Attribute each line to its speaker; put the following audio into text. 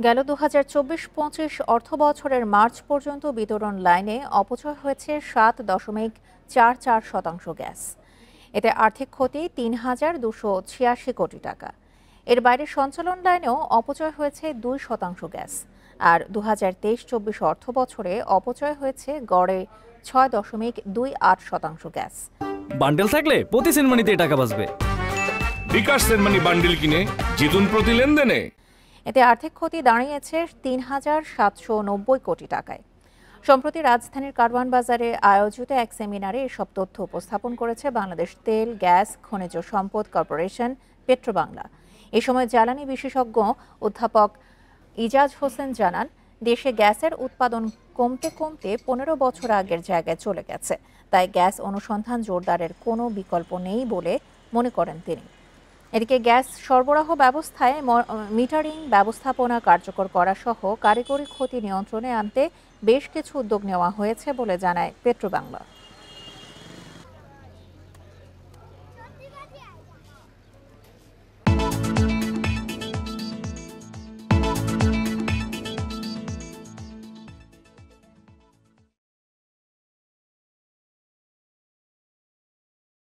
Speaker 1: গেল ২০২৪-২৫ অর্থবছরের মার্চ পর্যন্ত বিতরণ লাইনে অপচয় হয়েছে ৭.৪৪% গ্যাস। এতে আর্থিক ক্ষতি ৩,২৮৬ কোটি টাকা। এর বাইরে সঞ্চালন লাইনেও অপচয় হয়েছে ২% গ্যাস। আর ২০২৩-২৪ অর্থবছরে অপচয় হয়েছে গড়ে ৬.28% গ্যাস।
Speaker 2: বান্ডেল থাকলে প্রতি সেনমানিতে টাকা বাঁচবে।
Speaker 3: বিকাশ সেনমানি বান্ডেল কিনে জিতুন প্রতি লেনদেনে।
Speaker 1: এতে আর্থিক ক্ষতি দাঁড়িয়েছে ৩,৭৯০ কোটি টাকায়। সম্প্রতি রাজধানীর কারওয়ান বাজারে আয়োজিত এক সেমিনারে এসব তথ্য উপস্থাপন করেছে বাংলাদেশ তেল, গ্যাস, খনিজ সম্পদ কর্পোরেশন, পেট্রোবাংলা। এ সময় জ্বালানি বিশেষজ্ঞ অধ্যাপক ইজাজ হোসেন জানান, দেশে গ্যাসের উৎপাদন কমতে কমতে ১৫ বছর আগের জায়গায় চলে গেছে। তাই গ্যাস অনুসন্ধান জোরদারের কোনো বিকল্প নেই বলে মনে করেন তিনি। এদিকে গ্যাস সরবরাহ ব্যবস্থায় মিটারিং ব্যবস্থাপনা কার্যকর করা সহ কারিগরি ক্ষতি নিয়ন্ত্রণে আনতে বেশ কিছু উদ্যোগ নেওয়া হয়েছে বলে জানায় পেট্রোবাংলা।